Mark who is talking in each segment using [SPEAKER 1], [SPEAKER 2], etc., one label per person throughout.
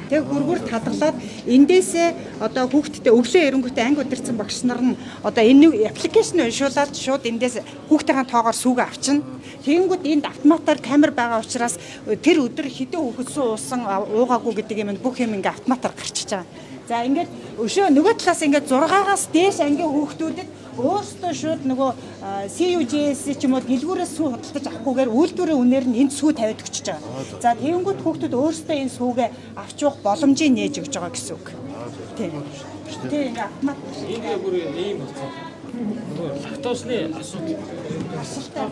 [SPEAKER 1] Тэг хөргөр татгалаад эндээсээ одоо хүүхдтэй өглөө эренгүүтээ анги удирдсан багш нар нь одоо энэ аппликейшн уншуулад шууд эндээс хүүхдийн тоогоор сүүгээ авчна. Тэгэнгүүт энд автоматар камер байгаа учраас тэр өдөр хэдэн хүүхэд суусан уугаагүй гэдэг юм бүх юм ингээ автоматар гарчиж байгаа. За ингээд өшөө нөгөө талаас ингээд 6-аас дээш ангийн хүүхдүүдэд өөрсдөө шууд нөгөө CUJS ч юм уу дэлгүүрээс сүү худалдаж авахгүйгээр үйлдвэрийн үнээр нь энд сүү тавиад өгч байгаа. За тэгэнгүүт хүүхдүүд өөрсдөө энэ сүүгээ авч явах боломжийг нээж өгч байгаа гэсэн үг. Тийм. Тийм автомат.
[SPEAKER 2] Ингээ бүр ийм болцоо. Нөгөө лактозны асуудал.
[SPEAKER 1] Асуултаа.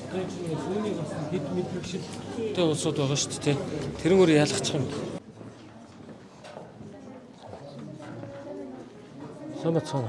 [SPEAKER 2] Тэр чинь сүүний бас хэд мэдрэг шиг тэ улсууд байгаа шүү дээ. Тэрнгээр ялгачих юм. Самбацхан.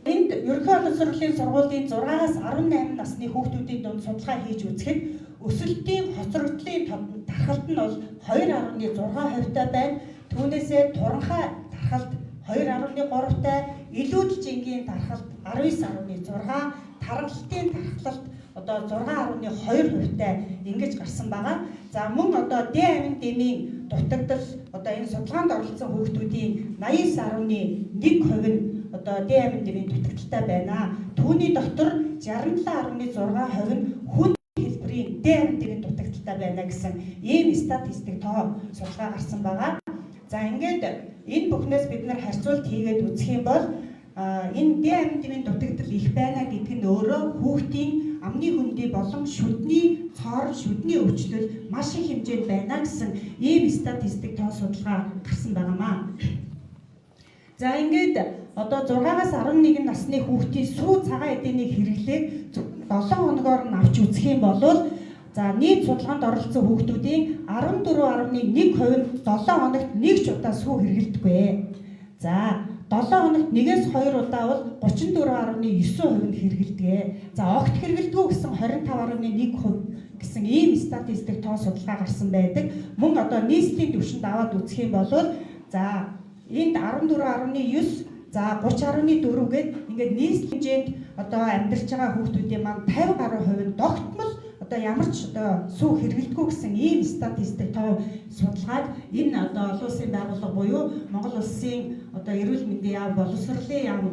[SPEAKER 1] Энд ерөнхий болон сургуулийн сургуулийн 6-аас 18 насны хүүхдүүдийн дунд судалгаа хийж үзэхэд өсөлтийн хоцрогдлын тархалт нь бол 2.6% байна. Түүнээсээ туранхай тархалт 2.3-тай, илүүдл жингийн тархалт 19.6, тархалтын тархалт одоо 6.2%-тай ингэж гарсан байгаа. За мөн одоо Д амин дэмийн дутагдал одоо энэ судалгаанд оролцсон хүүхдүүдийн 89.1% нь одоо Д амин дэмийн дутагдaltaй байна. Түүний дотор 67.6% нь хүн хэлбэрийн Д амин дэмийн дутагдaltaй байна гэсэн ийм статистик тоо судалгаа гарсан байгаа. За ингээд энэ бүхнээс бид нар харьцуулт хийгээд үзэх юм бол энэ Д амин дэмийн дутагдал их байна гэдэг нь өөрөө хүүхдийн амны хөндөй болон шүдний цоор шүдний өвчлөл маш их хэмжээнд байна гэсэн ийм статистик тоо судалгаа гарсан байнамаа. За ингээд одоо 6-аас 11 насны хүүхдийн сүү цагаан эдийн хэрэглээг 7 хоногоор нь авч үзэх юм бол за нийт судалгаанд оролцсон хүүхдүүдийн 14.1% нь 7 хоногт нэг ч удаа сүү хэрэглэдэггүй. За 7 хоногт 1-2 удаа бол 34.9% нь хэрэглэдэг. За огт хэрэглэдэггүй гэсэн 25.1% гэсэн ийм статистик тоо судалгаа гарсан байдаг. Мөн одоо нийслэлийн түвшинд аваад үзэх юм бол за энд 14.9 за 30.4 гээд ингээд нийслэлийн хэмжээнд одоо амьдарч байгаа хүүхдүүдийн маань 50 гаруй хувь нь тогтмол одоо ямар ч одоо сүү хэрэглэдэггүй гэсэн ийм статистик тоо судалгаад энэ одоо олон улсын байгууллага буюу Монгол улсын одоо эрүүл мэндийн яам боловсролын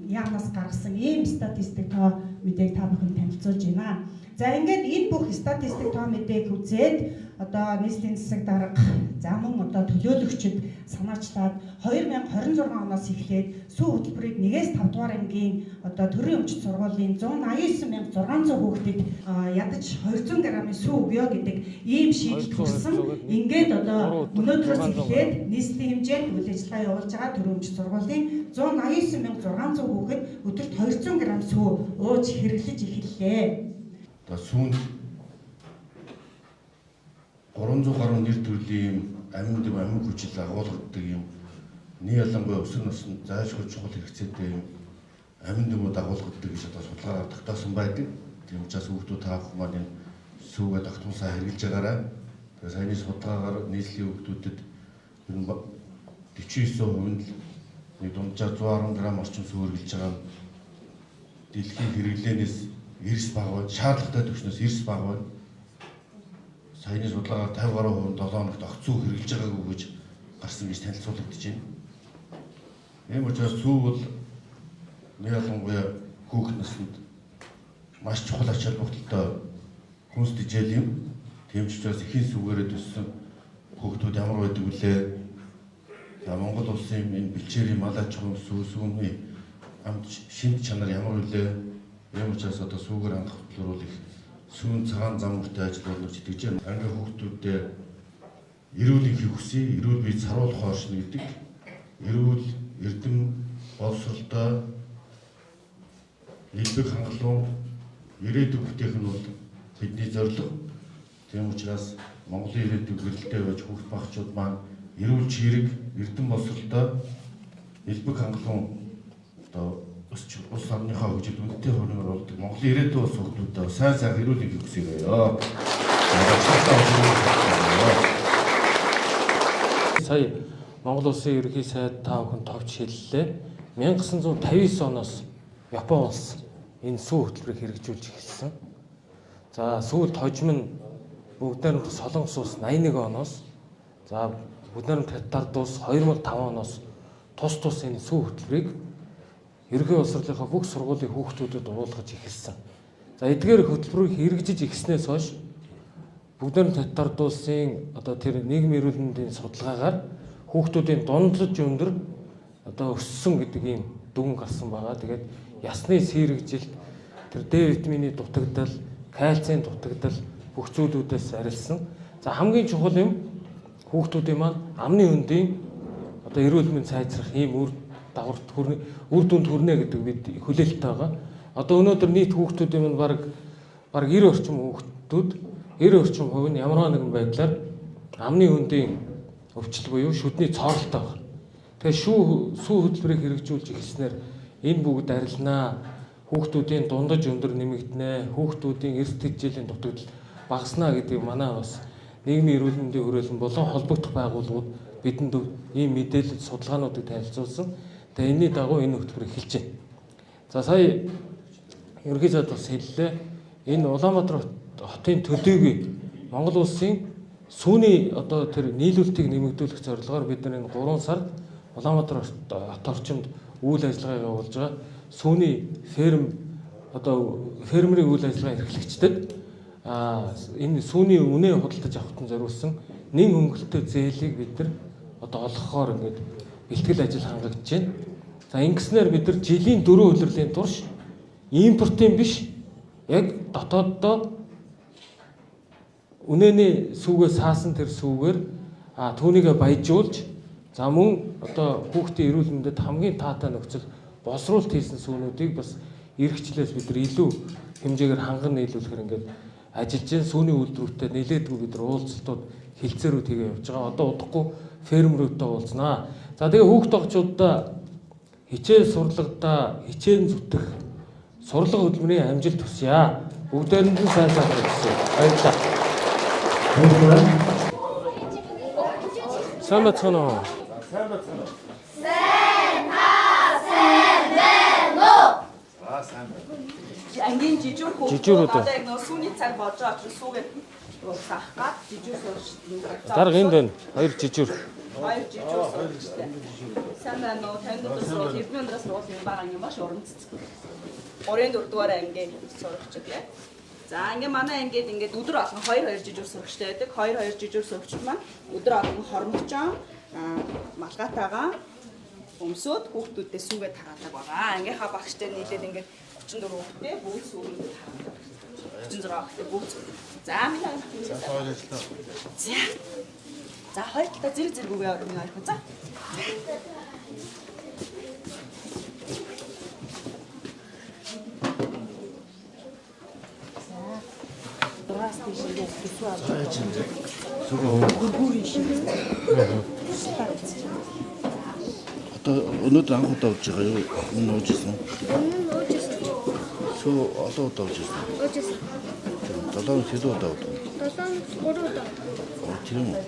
[SPEAKER 1] яамнаас гаргасан ийм статистик тоо мэдээг та бүхэн танилцуулж байна. За ингээд энэ бүх статистик тоо мэдээг үзээд одоо нийслэлийн засаг дарга за мөн одоо төлөөлөгчид санаачлаад 2026 оноос эхлээд сүү хөтөлбөрийг 1-5 дугаар ангийн одоо төрийн өмчит сургуулийн 189,600 хүүхдэд ядаж 200 г-ийн сүү өгье гэдэг ийм шийдэл гарсан. Ингээд одоо өнөөдрөөс эхлээд нийслэлийн хэмжээнд үйл ажиллагаа явуулж байгаа төрийн өмчит сургуулийн 189,600 хүүхэд өдөрт 200 г сүү ууж хэрэглэж эхэллээ.
[SPEAKER 3] Сүүнд 300 гаруй нэр төрлийн амин хүчил агуулгадаг юм нэг ялангуяа өсвөр наснд зайлшгүй чухал хэрэгцээтэй юм амин дэм дагуулгадаг гэж одоо судалгаагаар тогтоосон байдаг. Тийм учраас хүүхдүүд таах маань энэ сүүгээ тогтмосоо хэрэгжилж байгаарай. Тэгээ саяны судалгаагаар нийслэлийн хүүхдүүдэд 49% нь нэг дунджаар 110 г орчим сүү хэрэгжилж байгаа нь дэлхийн хэрэглээнээс эрс бага, шаардлагатай түвшнээс эрс бага. Саяны судалгаагаар 50 гаруй хувь 7 хоногт огт сүү хэрэгжилж байгаагүй гэж гарсан гэж танилцуулагдаж байна. Ийм учраас сүү бол нэг ялангуяа хүүхэд наснд маш чухал ач холбогдолтой хүнс тэжээл юм. Тийм ч учраас эхийн сүүгээрээ төссөн хүүхдүүд ямар байдаг вүлээ? За Монгол улсын энэ бэлчээрийн мал аж ахуйн сүүний амт шинж чанар ямар вүлээ? Ийм учраас одоо сүүгээр хангах хөтөлбөр бол их сүүн цагаан зам үртэй ажил болно гэж итгэж байна. Ангийн хүүхдүүдэд эрүүл их хүсье, эрүүл бие царуулах хооршно гэдэг. Эрүүл эрдэм боловсролтой нийтлэг хангалуун ирээдүйг бүтээх нь бол бидний зорилго. Тийм учраас Монголын ирээдүйг гэрэлтэй байж хүүхд багчууд маань эрүүл чирэг, эрдэм боловсролтой нийтлэг хангалуун одоо улс орныхоо хөгжил үнэтэй хөрөнгөөр болдог Монголын ирээдүйн улс хүүхдүүдэд сайн сайхан эрүүл мэндийг хүсье.
[SPEAKER 2] Сая Монгол улсын ерөнхий сайд та бүхэн товч хэллээ. 1959 оноос Япон улс энэ сүү хөтөлбөрийг хэрэгжүүлж эхэлсэн. За сүүлд хожим нь бүгд найрамд Солонгос улс 81 оноос за бүгд найрамд Хятад улс 2005 оноос тус энэ сүү хөтөлбөрийг ерөнхий боловсролынхаа бүх сургуулийн хүүхдүүдэд уулгаж эхэлсэн. За эдгээр хөтөлбөрийг хэрэгжиж эхэлснээс хойш бүгд найрамд Хятад улсын одоо тэр нийгмийн эрүүл мэндийн судалгаагаар хүүхдүүдийн дунджиж өндөр одоо өссөн гэдэг ийм дүн гарсан байгаа. Тэгээд ясны сэрэгжилт, тэр Д витамины дутагдал, кальцийн дутагдал бүх зүйлүүдээс арилсан. За хамгийн чухал юм хүүхдүүдийн маань амны өндийн одоо эрүүл мэнд сайжрах ийм үр дүнд хүрнэ гэдэг бид хүлээлттэй байгаа. Одоо өнөөдөр нийт хүүхдүүдийн маань бараг 90 орчим хүүхдүүд 90 орчим хувь нь ямар нэгэн байдлаар амны өндийн өвчтөл буюу шүдний цооролтой байна. Тэгэхээр сүү хөтөлбөрийг хэрэгжүүлж эхэлснээр энэ бүгд арилнаа. Хүүхдүүдийн дундаж өндөр нэмэгдэнэ. Хүүхдүүдийн эрс тэжээлийн дутагдал багаснаа гэдэг манай бас нийгмийн эрүүл мэндийн хүрээлэн болон холбогдох байгууллагууд бидэнд ийм мэдээлэл судалгаануудыг танилцуулсан. Тэгээ энэний дагуу энэ хөтөлбөр эхэлж байна. За сая ерөнхий сайд бас хэллээ. Энэ Улаанбаатар хотын төдийгүй Монгол улсын сүүний одоо тэр нийлүүлэлтийг нэмэгдүүлэх зорилгоор бид нар энэ 3 сард Улаанбаатар хот орчимд үйл ажиллагаа явуулж байгаа. Сүүний фермерийн үйл ажиллагаа эрхлэгчдэд энэ сүүний үнэ худалдаж авахтан зориулсан нэн хөнгөлөлтөй зээлийг бид нар одоо олгохоор ингээд бэлтгэл ажил хангагдж байна. За ингэснээр бид нар жилийн 4 улирлын турш импортын биш яг дотооддоо үнэний сүүгээ саасан тэр сүүгээр түүнийгээ баяжуулж за мөн одоо хүүхдийн эрүүл мэндэд хамгийн таатай нөхцөл боловсруулалт хийсэн сүүнүүдийг бас эрхчлээс бид нар илүү хэмжээгээр ханган нийлүүлэхээр ингээд ажиллаж байна. Сүүний үйлдвэрүүдэд нэлээдгүй бид нар уулзалтууд хилцээрүүд хийгээ явж байгаа. Одоо удахгүй фермерүүдтэй уулзнаа. За тэгээ хүүхд тогчуудаа хичээл сурлагадаа хичээн зүтгэх сурлага хөтөлбөрийн амжилт хүсье. Бүгдээрэнд нь сайн сайхан хүсье. Баярлалаа. Сайн бацхан уу? Сайн бацхан уу?
[SPEAKER 4] Ангийн жижиг хүүхдүүд одоо яг нөө сүүний цаг болж байгаа учраас сүүгээ уусгах гад жижиг суурьштай.
[SPEAKER 2] Дарга энд байна. Хоёр жижиг.
[SPEAKER 4] Хоёр жижиг суурьштай. Сайн нөө тандаас руу хэвнээс руу юм байгаа юм маш уран цэцэг. 3-4 ангийн суурьчд яа. За ингээ манай ангид ингээд өдөр болгон 2 жижиг суурьчтай байдаг. 2 жижиг суурьчд маань өдөр болгон хормогчоо малгайтайгаа өмсөд хүүхдүүдээ сүүгээ тараадаг байгаа. Ангийнхаа багштай нийлээд ингээд 34 хүүхдээ бүгд сүүгээ тараадаг. 36 хүүхдээ бүгд. За минь За хоёр талаа зэрэг үгээ орно яах вэ? За.
[SPEAKER 3] Одоо өнөөдөр анх удаа ууж байгаа юу? Өмнө уужсэн. Сүү одоо удаа уужсэн.
[SPEAKER 5] Уужсэн.
[SPEAKER 3] 7 хэдэн удаа ууж?
[SPEAKER 5] 3 удаа.
[SPEAKER 3] Тийм үү?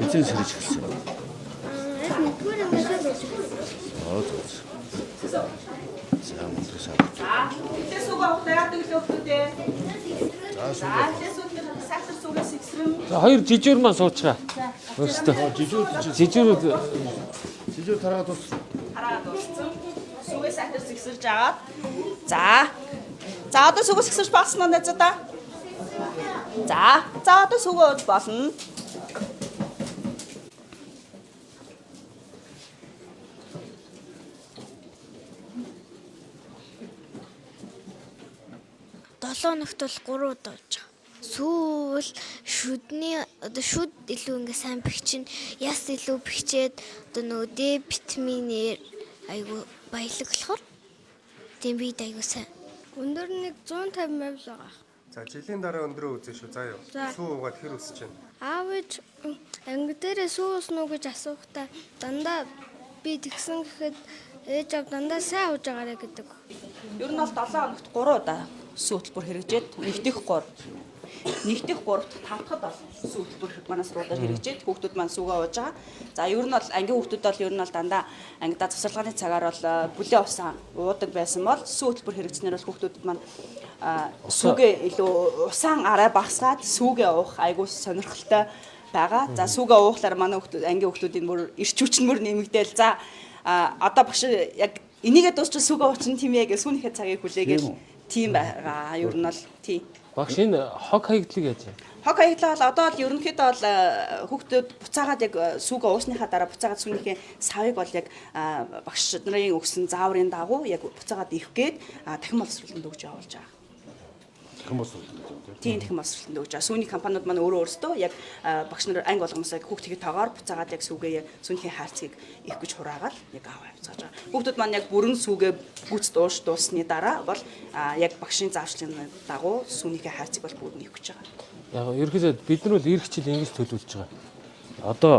[SPEAKER 3] Эцэг сэрэж эхэлсэн.
[SPEAKER 5] Яг нэгдүгээр ангиасаа байж.
[SPEAKER 3] За мөндөсөө.
[SPEAKER 4] Тэс угаа хутаадаг л өгдөө. За тэсүүд сахар сүүгээс ихсрэн.
[SPEAKER 2] За хоёр жижиг маань суучгаа. Өөртөө.
[SPEAKER 3] Жижиг тараад ус.
[SPEAKER 4] Хараад дууссан. Сүүгээс сахар ихсэрж агаад. За одоо сүүгээс ихсэрж болсон нь найзаа. За одоо сүүгээ ууж болно.
[SPEAKER 5] Долооногт бол 3 удаа ууж байгаа. Сүүл шүдний одоо шүд илүү ингээ сайн бэхчин, яс илүү бэхчээд одоо нөгөө Д витаминээр айгу баялаг болохоор тийм бид айгу сайн. Өндөр нэг 150 мл байгаа.
[SPEAKER 6] За жилийн дараа өндрөө үзэн шүү. За юу. Сүү угаад хэр өсөж байна?
[SPEAKER 5] Аавч анги дээрээ сүү уснуу гэж асуухтаа дандаа би тэгсэн гэхэд ээж аав дандаа сайн ууж байгаарэ гэдэг.
[SPEAKER 4] Ер нь бол 7 хоногт 3 удаа сүү хөтөлбөр хэрэгжээд нэгдэх 3. нэгдэх 3 дахь 5 дахь бол сүү хөтөлбөр манай сургуульд хэрэгжээд хүүхдүүд маань сүүгээ ууж байгаа. За ер нь бол ангийн хүүхдүүд бол ер нь бол дандаа ангидаа завсарлагын цагаар бол бүлээн усаа уудаг байсан бол сүү хөтөлбөр хэрэгжснээр бол хүүхдүүд маань сүүгээ илүү усаан арай багасгаад сүүгээ уух айгүй сонирхолтой байгаа. За сүүгээ уухлаар манай хүүхдүүд ангийн хүүхдүүдийн бүр эрч хүч нь бүр нэмэгдээл. За одоо багш яг энийгээ дуусчих сүүгээ уучин тийм ээ гэж сүүнийхээ цагийг хүлээгээл тийм байгаа. Ер нь бол тийм.
[SPEAKER 2] Багш энэ хог хаягдлыг яаж юм?
[SPEAKER 4] Хог хаягдлаа бол одоо бол ерөнхийдөө бол хүүхдүүд буцаагаад яг сүүгээ уусныхаа дараа буцаагаад сүүнийхээ савыг бол яг багш нарын өгсөн зааврын дагуу яг буцаагаад ивх гээд дахин боловсруулалтанд өгж явуулж байгаа. Тийм дахин боловсруулалтанд өгж байгаа. Сүүний компаниуд маань өөрөөсөө яг багш нар анги болгомосоо хүүхдийн тоогоор буцаагаад яг сүүгээ сүүнийхээ хайрцгийг их гэж хураагаад яг аваа явуулж байгаа. Хүүхдүүд маань яг бүрэн сүүгээ гүц дуусны дараа бол яг багшийн зааварчлагын дагуу сүүнийхээ хайрцгийг бол бүгд нэх гэж байгаа.
[SPEAKER 2] Яг ерөөсөө бид нар бол эх хичээл ингэж төлөвлөж байгаа. Одоо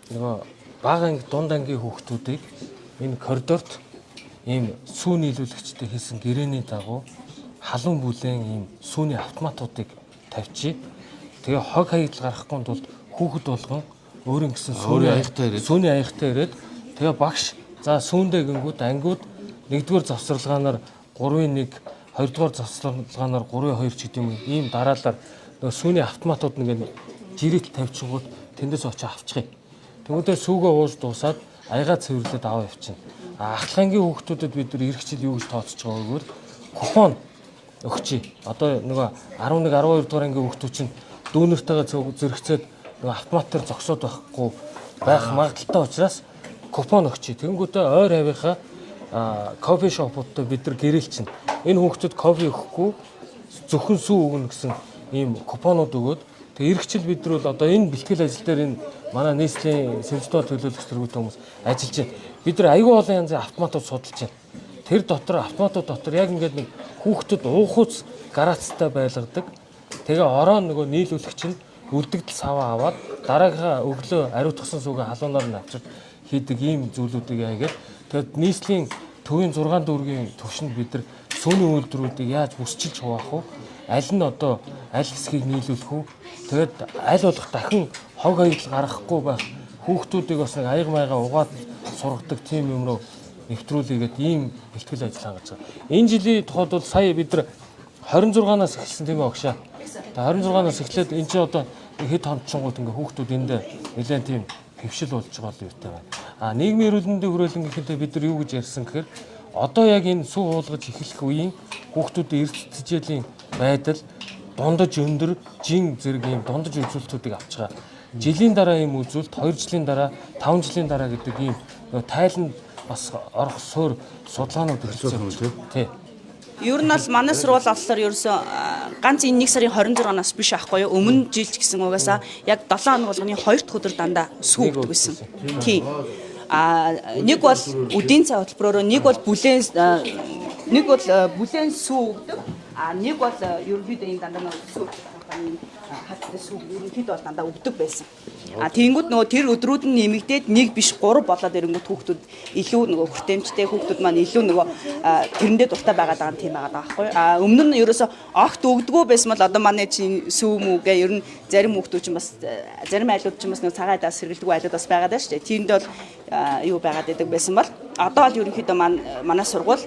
[SPEAKER 2] нөгөө бага анги дунд ангийн хүүхдүүдийг энэ коридорт ийм сүү нийлүүлэгчтэй хийсэн гэрээний дагуу халуун бүлээн ийм сүүний автоматуудыг тавьчих. Тэгээ хог хаягдал гарахгүй тулд хүүхэд болгон өөрийн гэсэн сүүний аяхтай ирээд тэгээ багш за сүүндээ гингүүд ангиуд 1-р завсарлагаанаар 3-1 2-р завсарлагаанаар 3-2 ч гэдэг юм ийм дараалал нөгөө сүүний автоматууд нэг жирэт тавьчихгууд тэндээс очиж авчихъя. Тэгвэл сүүгээ ууж дуусаад аягаа цэвэрлээд аваа явчихна. Ахлагангийн хүүхдүүдэд бид нар эрх хичээл юу гэж тооцож байгаа гэвэл купон өгчий. Одоо нөгөө 11 12 дугаар ангийн хүүхдүүд чинь дүүнэртэйгээ зэрэгцээд нөгөө автоматар зогсоод байхгүй байх магадaltaй учраас купон өгчий. Тэнгүүтээ ойр авийнхаа кофе шопуудтай бид нар гэрээлчин. Энэ хүүхдүүд кофе өгөхгүй зөвхөн сүү өгнө гэсэн ийм купонууд өгөөд тэгээ эрх хичээл бид нар бол одоо энэ бэлтгэл ажил дээр энэ манай нийслэлийн сэлждөө төлөөлөгч төргүүтэй хүмүүс ажиллаж байна. Бид нар аюул олон янзын автоматууд судалж байна. Тэр дотор автоматууд дотор яг ингээд нэг хүүхдэд уухуц гарацтай байлгадаг. Тэгээ ороо нөгөө нийлүүлэгч нь үлдэгдэл саваа аваад дараагийнхаа өглөө ариутгсан сүүгээ халуунаар нь авчирд хийдэг ийм зүйлүүдийг яагаад тэгээд нийслэлийн төвийн 6 дүүргийн төвшөнд бид нар сүүний үйлдвэрүүдийг яаж бүсчилж хуваах вэ? Аль нь одоо аль хэсгийг нийлүүлэх үү? Тэгээд аль болох дахин хог хаягдал гаргахгүй байх хүүхдүүдийг бас нэг аяга маяга угаад сургадаг тийм юм руу нэвтрүүлээгээд ийм бэлтгэл ажил хангаж байгаа. Энэ жилийн тухайд бол сая бид нар 26-наас эхэлсэн тийм ээ багшаа. Тэгээ 26-наас эхлээд энэ чинь одоо хэд хонцсонгууд ингээ хүүхдүүд эндээ нэлээд тийм хөвшил болж байгаа л юутай байна. Нийгмийн эрүүл мэндийн хүрээлэн гэхэд бид нар юу гэж ярьсан гэхээр одоо яг энэ сүү уулгаж эхлэх үеийн хүүхдүүдийн эрс тэжээлийн байдал дундаж өндөр жин зэрэг ийм дундаж үзүүлэлтүүдийг авч байгаа. Жилийн дараа ийм үзүүлэлт 2 жилийн дараа 5 жилийн дараа гэдэг ийм тайланд бас орох суур судалгаанууд хэрэгжүүлсэн тийм.
[SPEAKER 4] Ер нь бол манай сургууль болохоор ерөөсөө ганц энэ 1 сарын 26-наас биш аахгүй юу. Өмнө жилч гэсэн угаасаа яг 7 хоног болгоны 2 дахь өдөр дандаа сүү өгдөг байсан. Тийм. Нэг бол үдийн цай хөтөлбөрөөр нэг бол бүлээн сүү өгдөг. Нэг бол ерөнхийдөө энэ дандаа сүү компани хаттай сүү ерөнхийдөө бол дандаа өгдөг байсан. Тэгэнгүүт нөгөө тэр өдрүүд нь нэмэгдээд нэг биш 3 болоод ирэнгүүт хүүхдүүд илүү нөгөө хүртээмжтэй хүүхдүүд маань илүү нөгөө тэрэндээ дуртай байгаад байгаа тийм байгаа байхгүй. Өмнө нь ерөөсө огт өгдөггүй байсан бол одоо манай чинь сүү мүүгээ ер нь зарим хүүхдүүд чинь бас зарим айлууд чинь бас нөгөө цагаадаас сэргэлдэггүй айлууд бас байгаад байна шүү дээ. Тиймд бол юу байгаад байдаг байсан бол одоо бол ерөнхийдөө манай сургууль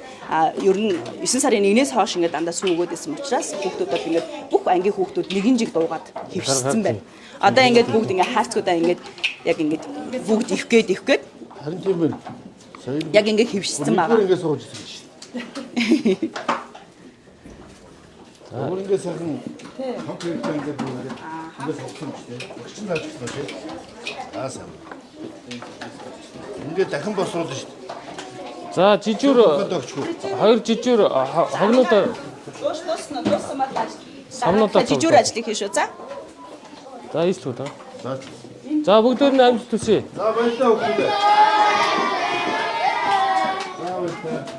[SPEAKER 4] ер нь 9 сарын 1-ээс хойш ингээд дандаа сүү өгөөд байсан учраас хүүхдүүд бол ингээд бүх ангийн хүүхдүүд нэгэн жиг дуугаад хөвшсөн байна. Одоо ингээд бүгд ингээд хайрцгуудаа ингээд яг ингээд бүгд ивх гээд
[SPEAKER 3] харин тийм байна.
[SPEAKER 4] Яг ингээд хөвшсөн байгаа.
[SPEAKER 3] Ингээд сууж ирсэн шүү дээ. Өөр ингээд сайхан хог хэрэгтэй ингээд суух юм шүү дээ. Өгчин зааж гисэн үү? Сайн. Ингээд дахин босруулна шүү дээ.
[SPEAKER 2] За жижүүр 2 жижүүр хогнуудаа
[SPEAKER 4] дуусна
[SPEAKER 2] самнуудаа
[SPEAKER 4] жижүүр ажлыг хийн шүү.
[SPEAKER 2] За ийслүү та. За бүгдээр нь амжилт хүсье.
[SPEAKER 3] За баярлалаа хүүхдээ. За баярлалаа.